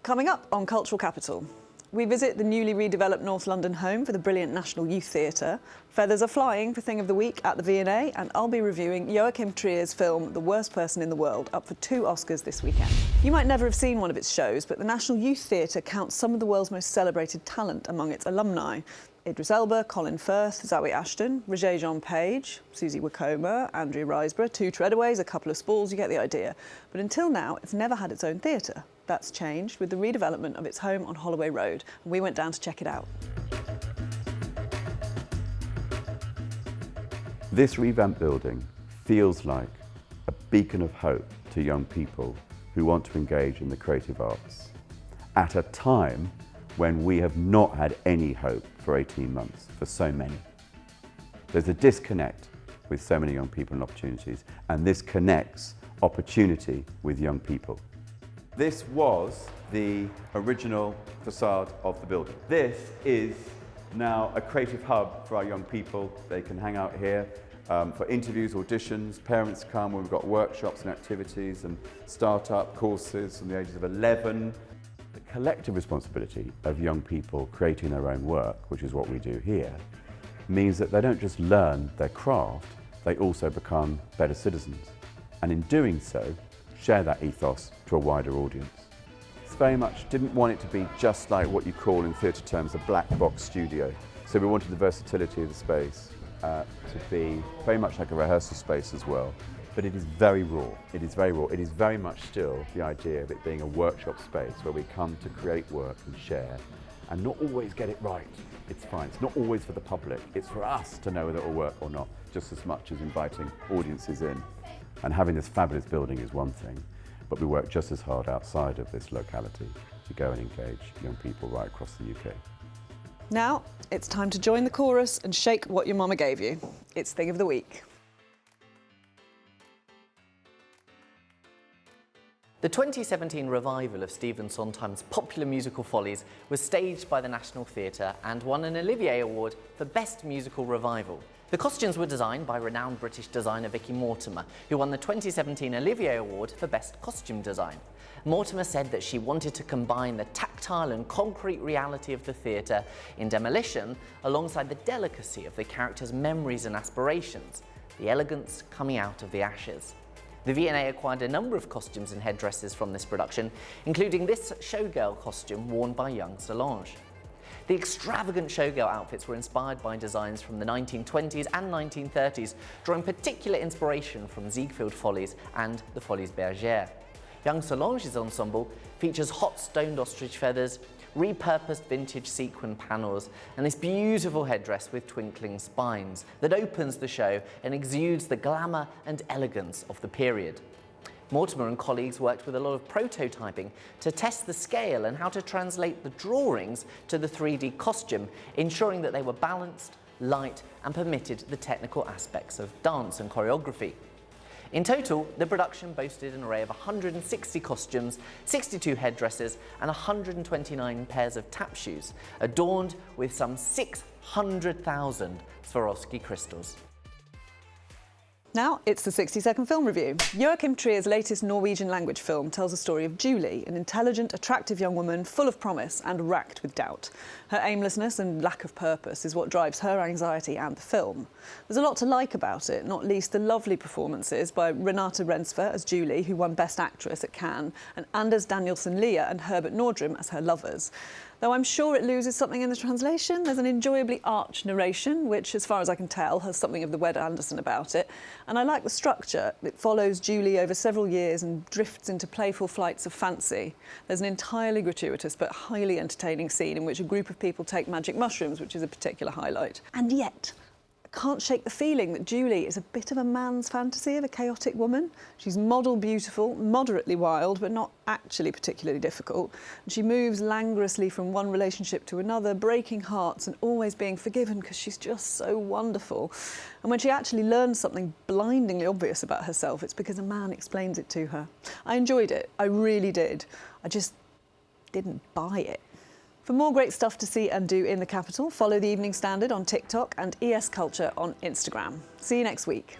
Coming up on Cultural Capital, we visit the newly redeveloped North London home for the brilliant National Youth Theatre. Feathers are flying for Thing of the Week at the V&A, and I'll be reviewing Joachim Trier's film The Worst Person in the World, up for 2 Oscars this weekend. You might never have seen one of its shows, but the National Youth Theatre counts some of the world's most celebrated talent among its alumni. Idris Elba, Colin Firth, Zawe Ashton, Regé-Jean Page, Susie Wokoma, Andrea Riseborough, 2 Treadaways, a couple of Spalls, you get the idea. But until now, it's never had its own theatre. That's changed with the redevelopment of its home on Holloway Road, and we went down to check it out. This revamped building feels like a beacon of hope to young people who want to engage in the creative arts at a time when we have not had any hope for 18 months for so many. There's a disconnect with so many young people and opportunities, and this connects opportunity with young people. This was the original facade of the building. This is now a creative hub for our young people. They can hang out here for interviews, auditions, parents come when we've got workshops and activities and start-up courses from the ages of 11. The collective responsibility of young people creating their own work, which is what we do here, means that they don't just learn their craft, they also become better citizens. And in doing so, share that ethos to a wider audience. It's very much didn't want it to be just like what you call in theatre terms a black box studio. So we wanted the versatility of the space to be very much like a rehearsal space as well. But it is very raw. It is very raw. It is very much still the idea of it being a workshop space where we come to create work and share and not always get it right. It's fine. It's not always for the public. It's for us to know whether it will work or not, just as much as inviting audiences in. And having this fabulous building is one thing, but we work just as hard outside of this locality to go and engage young people right across the UK. Now, it's time to join the chorus and shake what your mama gave you. It's Thing of the Week. The 2017 revival of Stephen Sondheim's popular musical Follies was staged by the National Theatre and won an Olivier Award for Best Musical Revival. The costumes were designed by renowned British designer Vicky Mortimer, who won the 2017 Olivier Award for Best Costume Design. Mortimer said that she wanted to combine the tactile and concrete reality of the theatre in Demolition alongside the delicacy of the characters' memories and aspirations, the elegance coming out of the ashes. The V&A acquired a number of costumes and headdresses from this production, including this showgirl costume worn by young Solange. The extravagant showgirl outfits were inspired by designs from the 1920s and 1930s, drawing particular inspiration from Ziegfeld Follies and the Folies Bergère. Young Solange's ensemble features hot stoned ostrich feathers, repurposed vintage sequin panels, and this beautiful headdress with twinkling spines that opens the show and exudes the glamour and elegance of the period. Mortimer and colleagues worked with a lot of prototyping to test the scale and how to translate the drawings to the 3D costume, ensuring that they were balanced, light, and permitted the technical aspects of dance and choreography. In total, the production boasted an array of 160 costumes, 62 headdresses, and 129 pairs of tap shoes, adorned with some 600,000 Swarovski crystals. Now, it's the 60-second film review. Joachim Trier's latest Norwegian language film tells the story of Julie, an intelligent, attractive young woman full of promise and racked with doubt. Her aimlessness and lack of purpose is what drives her anxiety and the film. There's a lot to like about it, not least the lovely performances by Renate Reinsve as Julie, who won Best Actress at Cannes, and Anders Danielsen Lia and Herbert Nordrum as her lovers. Though I'm sure it loses something in the translation. There's an enjoyably arch narration, which, as far as I can tell, has something of the Wes Anderson about it. And I like the structure. It follows Julie over several years and drifts into playful flights of fancy. There's an entirely gratuitous but highly entertaining scene in which a group of people take magic mushrooms, which is a particular highlight. And yet, I can't shake the feeling that Julie is a bit of a man's fantasy of a chaotic woman. She's model beautiful, moderately wild, but not actually particularly difficult. And she moves languorously from one relationship to another, breaking hearts and always being forgiven because she's just so wonderful. And when she actually learns something blindingly obvious about herself, it's because a man explains it to her. I enjoyed it, I really did. I just didn't buy it. For more great stuff to see and do in the capital, follow the Evening Standard on TikTok and ES Culture on Instagram. See you next week.